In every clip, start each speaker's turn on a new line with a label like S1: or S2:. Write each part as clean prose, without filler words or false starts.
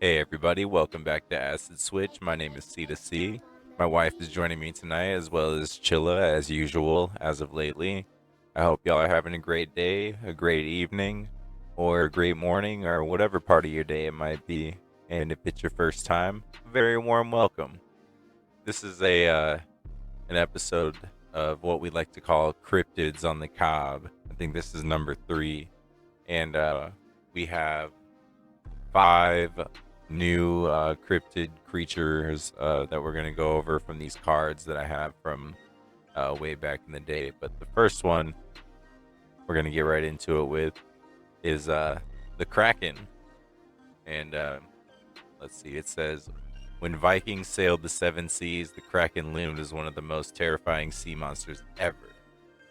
S1: Hey everybody, welcome back to Acid Switch. My name is C2C. My wife is joining me tonight as well as Chilla as usual as of lately. I hope y'all are having a great day, a great evening, or a great morning, or whatever part of your day it might be. And if it's your first time, a very warm welcome. This is a an episode of what we like to call Cryptids on the Cob. I think this is number 3. And we have 5 new cryptid creatures that we're going to go over from these cards that I have from way back in the day. But the first one we're going to get right into it with is the Kraken. And let's see, it says, when Vikings sailed the 7 seas, the Kraken loomed as one of the most terrifying sea monsters ever.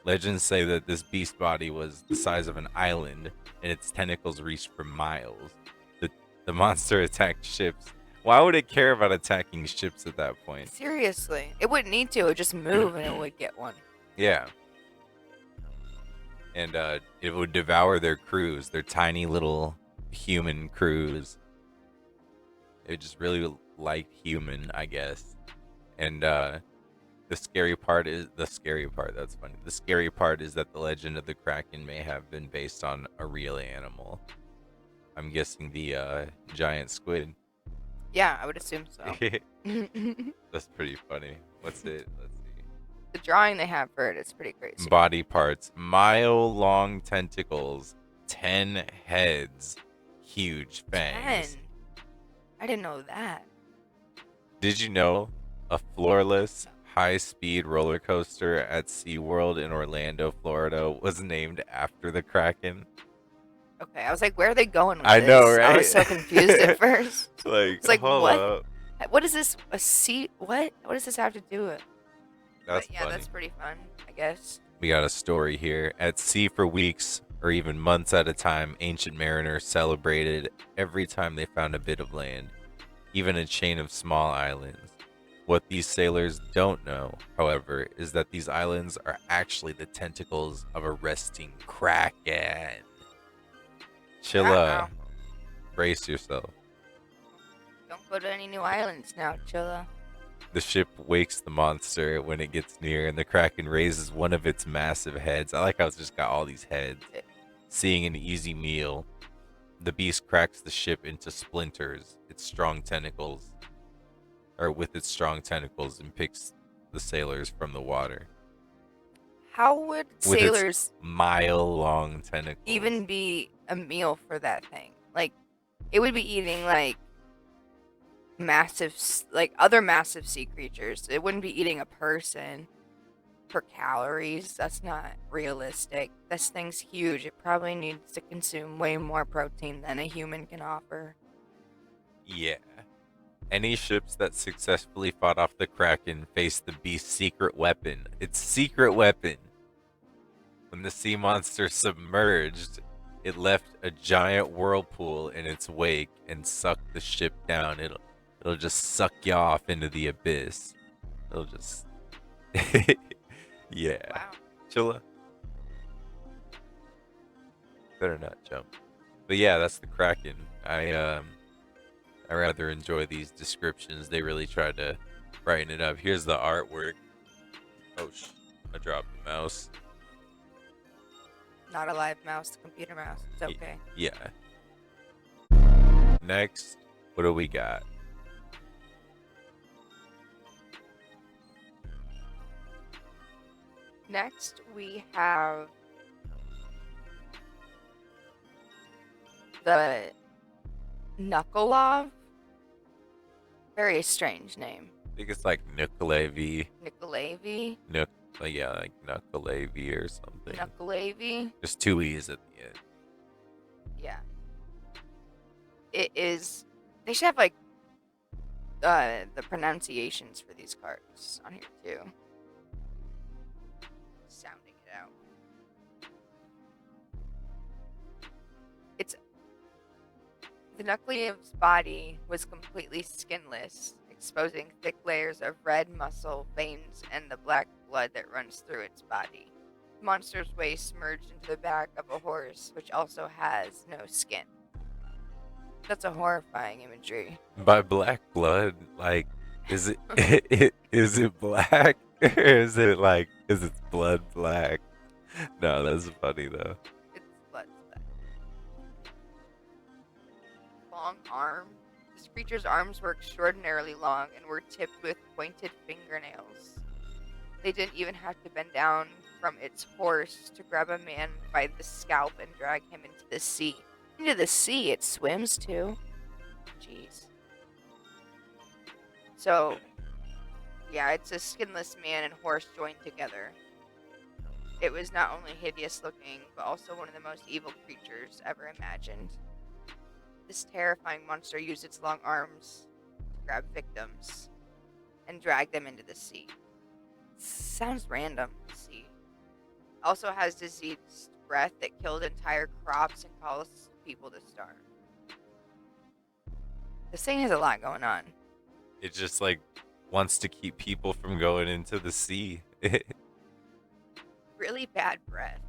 S1: Legends say that this beast body was the size of an island and its tentacles reached for miles. The monster attacked ships. Why would it care about attacking ships at that point?
S2: Seriously, it wouldn't need to. It would just move and it would get one.
S1: Yeah. And it would devour their crews, their tiny little human crews. It just really like human, I guess. And the scary part, that's funny. The scary part is that the legend of the Kraken may have been based on a real animal. I'm guessing the giant squid.
S2: Yeah, I would assume so.
S1: That's pretty funny. What's it? Let's see.
S2: The drawing they have for it is pretty crazy.
S1: Body parts: mile-long tentacles, 10 heads, huge fangs.
S2: 10. I didn't know that.
S1: Did you know a floorless, high-speed roller coaster at SeaWorld in Orlando, Florida, was named after the Kraken?
S2: Okay, I was like, where are they going with
S1: I
S2: this?
S1: know, right?
S2: I was so confused at first.
S1: It's
S2: like,
S1: hold
S2: what?
S1: up.
S2: What is this? A seat? What? What does this have to do with?
S1: That's
S2: But yeah,
S1: funny.
S2: that's pretty fun, I guess.
S1: We got a story here. At sea for weeks or even months at a time, ancient mariners celebrated every time they found a bit of land, even a chain of small islands. What these sailors don't know, however, is that these islands are actually the tentacles of a resting kraken. Chilla,
S2: Uh-oh.
S1: brace yourself.
S2: Don't go to any new islands now, Chilla.
S1: The ship wakes the monster when it gets near, and the kraken raises one of its massive heads. I like how it's just got all these heads. Seeing an easy meal, the beast cracks the ship into splinters. With its strong tentacles, and picks the sailors from the water.
S2: How would
S1: With
S2: sailors
S1: its mile-long tentacles.
S2: even be a meal for that thing? Like, it would be eating like other massive sea creatures. It wouldn't be eating a person for calories. That's not realistic. This thing's huge. It probably needs to consume way more protein than a human can offer.
S1: Yeah. Any ships that successfully fought off the Kraken faced the beast's secret weapon. Its secret weapon. When the sea monster submerged, it left a giant whirlpool in its wake and sucked the ship down. It'll just suck you off into the abyss. It'll just yeah.
S2: Wow.
S1: Chilla. Better not jump. But yeah, that's the Kraken. I rather enjoy these descriptions. They really tried to brighten it up. Here's the artwork. Oh, I dropped the mouse.
S2: Not a live mouse, the computer mouse. It's okay.
S1: Yeah. Next, what do we got?
S2: Next, we have the Knuckleov. Very strange name.
S1: I think it's like Nukkalevi.
S2: Nikolavi.
S1: Like Nukkalevi or something.
S2: Knuckleavy.
S1: Just 2 E's at the end.
S2: Yeah. It is. They should have like the pronunciations for these cards on here too. Sounding it out. It's the Nucleus's body was completely skinless, exposing thick layers of red muscle, veins, and the black blood that runs through its body. The monster's waist merged into the back of a horse, which also has no skin. That's a horrifying imagery.
S1: By black blood, like, is is it black? Or is it like, is its blood black? No, that's funny though.
S2: It's blood. Long arm. This creature's arms were extraordinarily long and were tipped with pointed fingernails. They didn't even have to bend down from its horse to grab a man by the scalp and drag him into the sea. Into the sea, it swims too. Jeez. So, yeah, it's a skinless man and horse joined together. It was not only hideous looking, but also one of the most evil creatures ever imagined. This terrifying monster used its long arms to grab victims and drag them into the sea. Sounds random. Sea also has diseased breath that killed entire crops and caused people to starve. This thing has a lot going on.
S1: It just like wants to keep people from going into the sea.
S2: Really bad breath.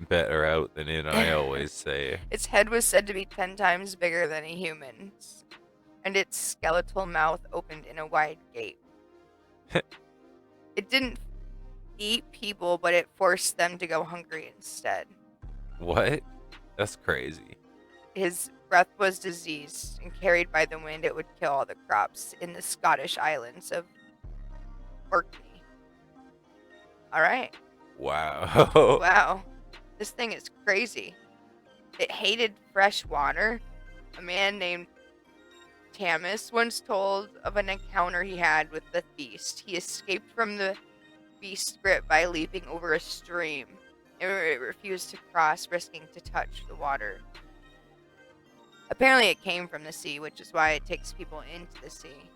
S1: Better out than in, I always say.
S2: Its head was said to be 10 times bigger than a human's, and its skeletal mouth opened in a wide gape. It didn't eat people, but it forced them to go hungry instead.
S1: What? That's crazy.
S2: His breath was diseased, and carried by the wind, it would kill all the crops in the Scottish islands of Orkney. All right.
S1: Wow.
S2: Wow. This thing is crazy. It hated fresh water. A man named Tamas once told of an encounter he had with the beast. He escaped from the beast's grip by leaping over a stream. It refused to cross, risking to touch the water. Apparently it came from the sea, which is why it takes people into the sea.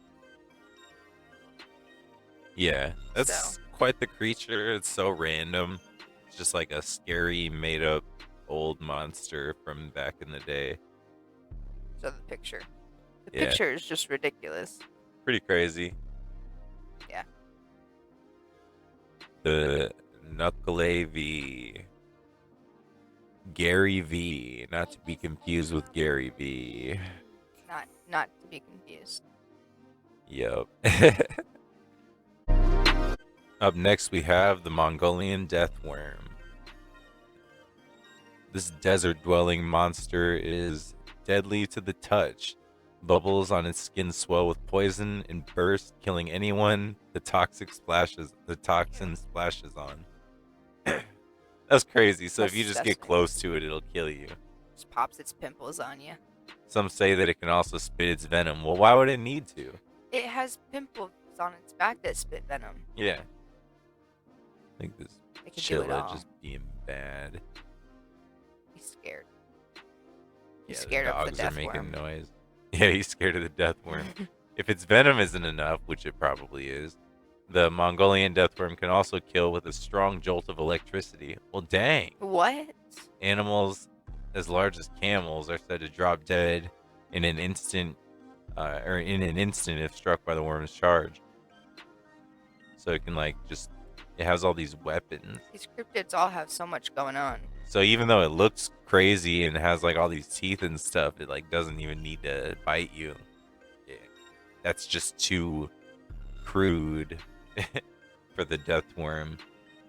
S1: Yeah, that's quite the creature. It's so random. It's just like a scary, made-up old monster from back in the day.
S2: So the picture. The picture is just ridiculous.
S1: Pretty crazy.
S2: Yeah.
S1: The Knuckle V. Gary V. Not to be confused with Gary V.
S2: Not to be confused.
S1: Yup. Up next we have the Mongolian deathworm. This desert-dwelling monster is deadly to the touch. Bubbles on its skin swell with poison and burst, killing anyone the toxin splashes on. That's crazy. So
S2: That's
S1: if you just get
S2: disgusting.
S1: close to it, it'll kill you.
S2: Just pops its pimples on you.
S1: Some say that it can also spit its venom. Well, why would it need to?
S2: It has pimples on its back that spit venom.
S1: Yeah. I think this
S2: It can do it
S1: Chilla
S2: all.
S1: just being bad.
S2: He's scared. He's
S1: Yeah,
S2: scared
S1: the
S2: of the
S1: dogs are
S2: death
S1: making
S2: worm.
S1: noise. Yeah, he's scared of the death worm. If its venom isn't enough, which it probably is, the Mongolian deathworm can also kill with a strong jolt of electricity. Well, dang.
S2: What?
S1: Animals as large as camels are said to drop dead in an instant, if struck by the worm's charge. So it can it has all these weapons.
S2: These cryptids all have so much going on.
S1: So even though it looks crazy and has all these teeth and stuff, it doesn't even need to bite you. Yeah, that's just too crude for the deathworm.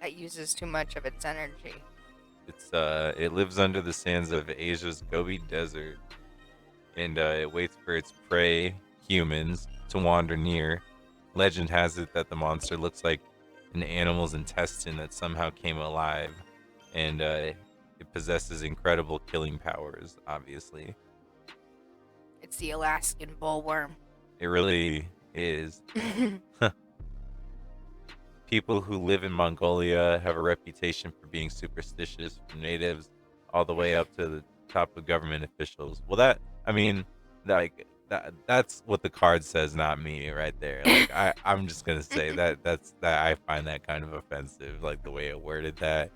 S2: That uses too much of its energy.
S1: It lives under the sands of Asia's Gobi Desert, and it waits for its prey, humans, to wander near. Legend has it that the monster looks like an animal's intestine that somehow came alive, and it possesses incredible killing powers, obviously.
S2: It's the Alaskan bullworm.
S1: It really is. People who live in Mongolia have a reputation for being superstitious, from natives all the way up to the top of government officials. Well, that's what the card says, not me, right there. I'm just gonna say that I find that kind of offensive, like the way it worded that,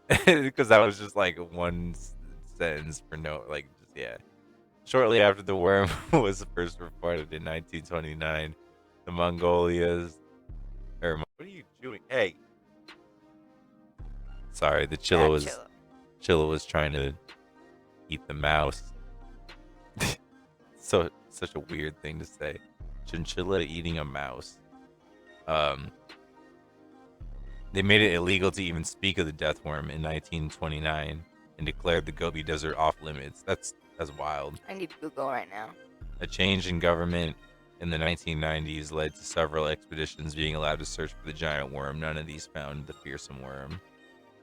S1: because that was just one sentence for yeah. Shortly after the worm was first reported in 1929, the Mongolia's what are you doing? Hey, sorry, the Chilla was trying to eat the mouse. So such a weird thing to say. Chinchilla eating a mouse. Um, they made it illegal to even speak of the death worm in 1929 and declared the Gobi Desert off limits. That's wild.
S2: I need to Google right now.
S1: A change in government in the 1990s led to several expeditions being allowed to search for the giant worm. None of these found the fearsome worm.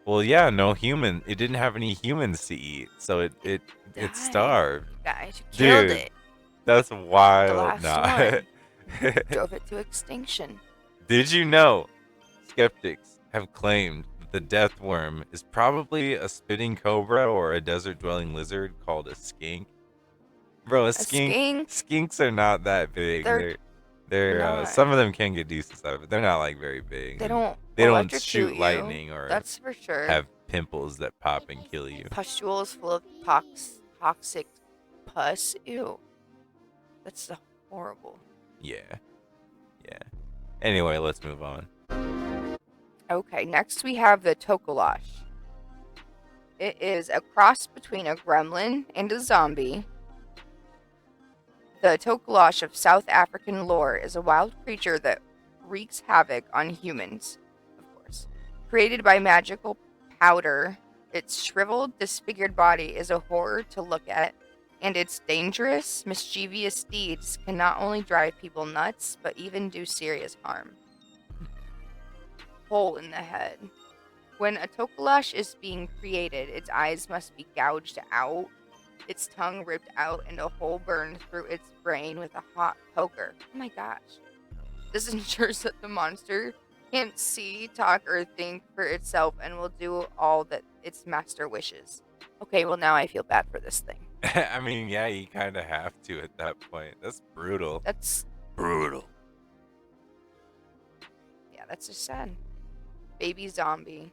S1: Well, yeah, no human. It didn't have any humans to eat, so it
S2: Died.
S1: starved.
S2: You guys, you killed
S1: Dude,
S2: it.
S1: that's
S2: The
S1: wild.
S2: last
S1: Nah.
S2: one. Drove it to extinction.
S1: Did you know? Skeptics have claimed that the death worm is probably a spitting cobra or a desert-dwelling lizard called a skink. Bro, a skink.
S2: skink?
S1: Skinks are not that big.
S2: They're
S1: They're
S2: not.
S1: some of them can get decent size, but they're not like very big.
S2: They
S1: and
S2: don't.
S1: They don't
S2: electrocute
S1: shoot
S2: you.
S1: lightning or
S2: That's for sure.
S1: have pimples that pop and kill you.
S2: Pustules full of toxic pus. Ew. That's so horrible.
S1: Yeah. Anyway, let's move on.
S2: Okay, next we have the tokolash. It is a cross between a gremlin and a zombie. The tokolash of South African lore is a wild creature that wreaks havoc on humans, of course. Created by magical powder, its shriveled, disfigured body is a horror to look at, and its dangerous, mischievous deeds can not only drive people nuts, but even do serious harm. Hole in the head. When a tokolash is being created, its eyes must be gouged out, its tongue ripped out, and a hole burned through its brain with a hot poker. Oh my gosh. This ensures that the monster can't see, talk, or think for itself and will do all that its master wishes. Okay, well, now I feel bad for this thing.
S1: I mean, yeah, you kind of have to at that point. That's brutal.
S2: That's
S1: brutal.
S2: Yeah, that's just sad. Baby zombie.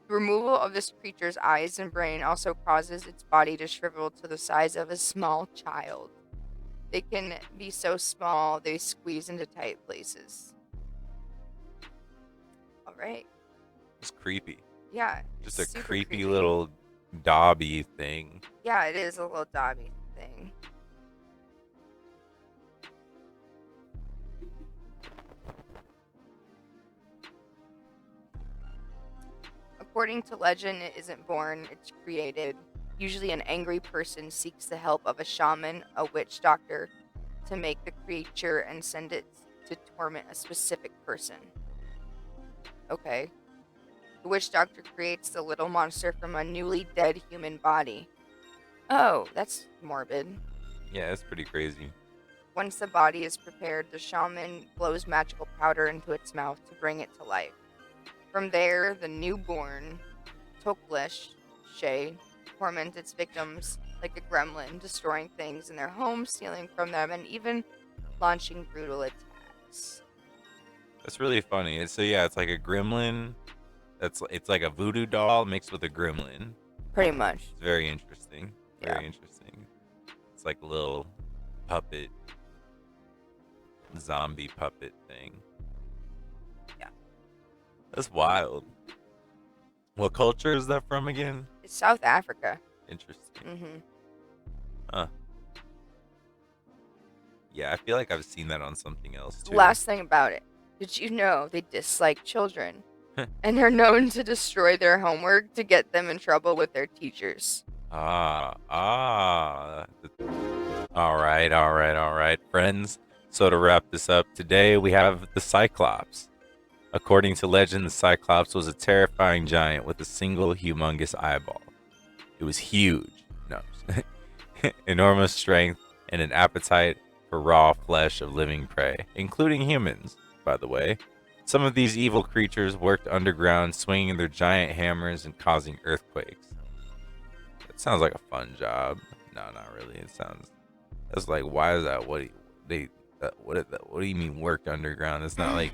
S2: The removal of this creature's eyes and brain also causes its body to shrivel to the size of a small child. They can be so small they squeeze into tight places. Alright.
S1: It's creepy.
S2: Yeah.
S1: Just a
S2: super
S1: creepy little dobby thing.
S2: Yeah, it is a little dobby thing. According to legend, it isn't born, it's created. Usually an angry person seeks the help of a shaman, a witch doctor, to make the creature and send it to torment a specific person. Okay. The witch doctor creates the little monster from a newly dead human body. Oh, that's morbid.
S1: Yeah, that's pretty crazy.
S2: Once the body is prepared, the shaman blows magical powder into its mouth to bring it to life. From there, the newborn Toklish Shay torments its victims like a gremlin, destroying things in their homes, stealing from them, and even launching brutal attacks.
S1: That's really funny. It's like a gremlin. It's like a voodoo doll mixed with a gremlin.
S2: Pretty much.
S1: It's very interesting. Very interesting. It's like a little puppet, zombie puppet thing.
S2: Yeah.
S1: That's wild. What culture is that from again?
S2: It's South Africa.
S1: Interesting.
S2: Mm-hmm.
S1: Huh. Yeah, I feel like I've seen that on something else too.
S2: Last thing about it. Did you know they dislike children? And they're known to destroy their homework to get them in trouble with their teachers.
S1: All right, friends. So to wrap this up, today we have the Cyclops. According to legend, the Cyclops was a terrifying giant with a single humongous eyeball. It was huge, enormous strength, and an appetite for raw flesh of living prey, including humans, by the way. Some of these evil creatures worked underground, swinging their giant hammers and causing earthquakes. That sounds like a fun job. No, not really. That's like, why is that? What do you mean worked underground? It's not like,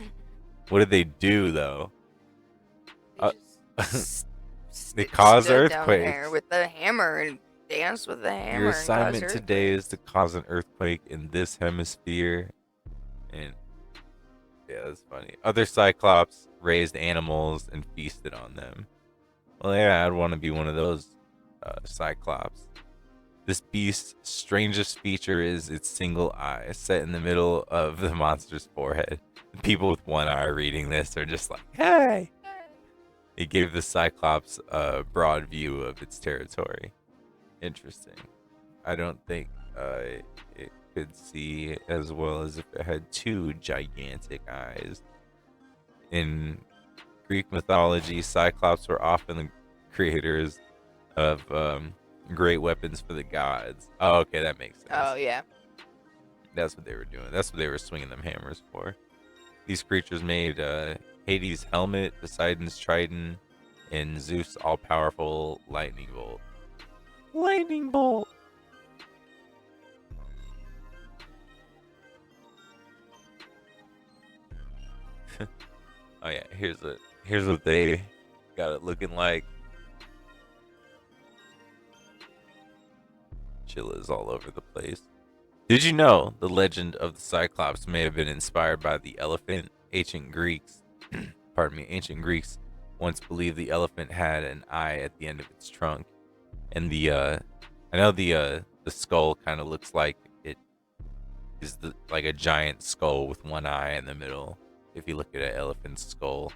S1: what did they do though? They cause earthquakes
S2: down there with the hammer and dance with the hammer.
S1: Your assignment today is to cause an earthquake in this hemisphere. And yeah, that's funny. Other Cyclops raised animals and feasted on them. Well, yeah, I'd want to be one of those Cyclops. This beast's strangest feature is its single eye set in the middle of the monster's forehead. The people with one eye reading this are just like, hey! It gave the Cyclops a broad view of its territory. Interesting. I don't think it could see as well as if it had two gigantic eyes. In Greek mythology, Cyclops were often the creators of great weapons for the gods. Oh, okay, that makes sense.
S2: Oh, yeah.
S1: That's what they were doing. That's what they were swinging them hammers for. These creatures made Hades' helmet, Poseidon's trident, and Zeus' all-powerful lightning bolt. Lightning bolt! Oh yeah, here's what they got it looking like. Chilla's all over the place. Did you know the legend of the Cyclops may have been inspired by the elephant? Ancient Greeks, ancient Greeks once believed the elephant had an eye at the end of its trunk, and I know the skull kind of looks like it is like a giant skull with one eye in the middle. If you look at an elephant's skull,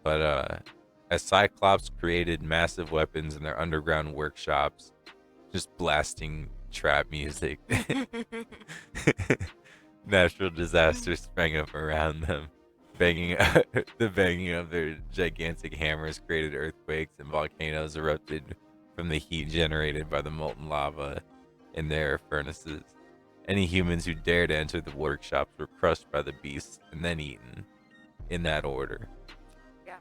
S1: but as Cyclops created massive weapons in their underground workshops, just blasting trap music. Natural disasters sprang up around them. The banging of their gigantic hammers created earthquakes, and volcanoes erupted from the heat generated by the molten lava in their furnaces. Any humans who dared enter the workshops were crushed by the beasts and then eaten, in that order.
S2: Yeah.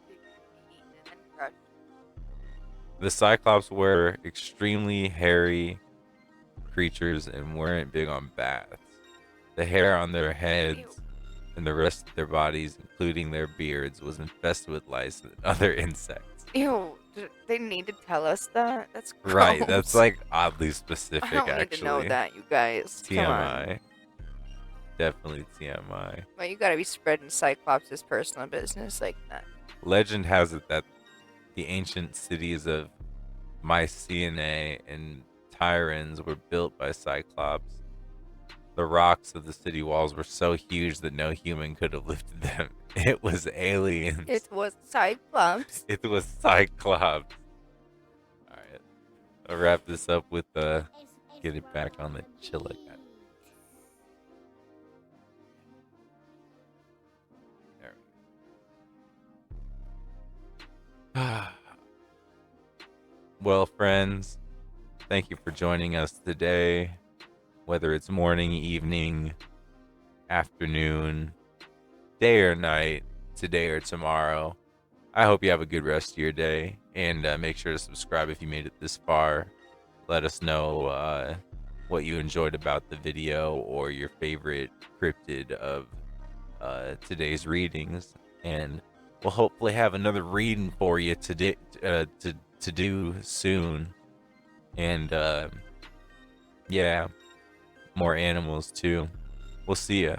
S2: Eaten and then crushed.
S1: The Cyclops were extremely hairy creatures and weren't big on baths. The hair on their heads and the rest of their bodies, including their beards, was infested with lice and other insects.
S2: Ew. They need to tell us that? That's gross.
S1: Right, that's like oddly specific,
S2: I don't
S1: actually.
S2: need to know that, you guys. Come on.
S1: TMI. Definitely TMI.
S2: Well, you gotta be spreading Cyclops' personal business like that.
S1: Legend has it that the ancient cities of Mycenae and Tyrans were built by Cyclops. The rocks of the city walls were so huge that no human could have lifted them. It was aliens.
S2: It was Cyclops.
S1: It was Cyclops. Alright. I'll wrap this up with get it back on the Chilla guy. There we go. Well, friends, thank you for joining us today. Whether it's morning, evening, afternoon, day or night, today or tomorrow, I hope you have a good rest of your day. And make sure to subscribe if you made it this far. Let us know what you enjoyed about the video or your favorite cryptid of today's readings. And we'll hopefully have another reading for you today, to do soon. And yeah, more animals too. We'll see ya.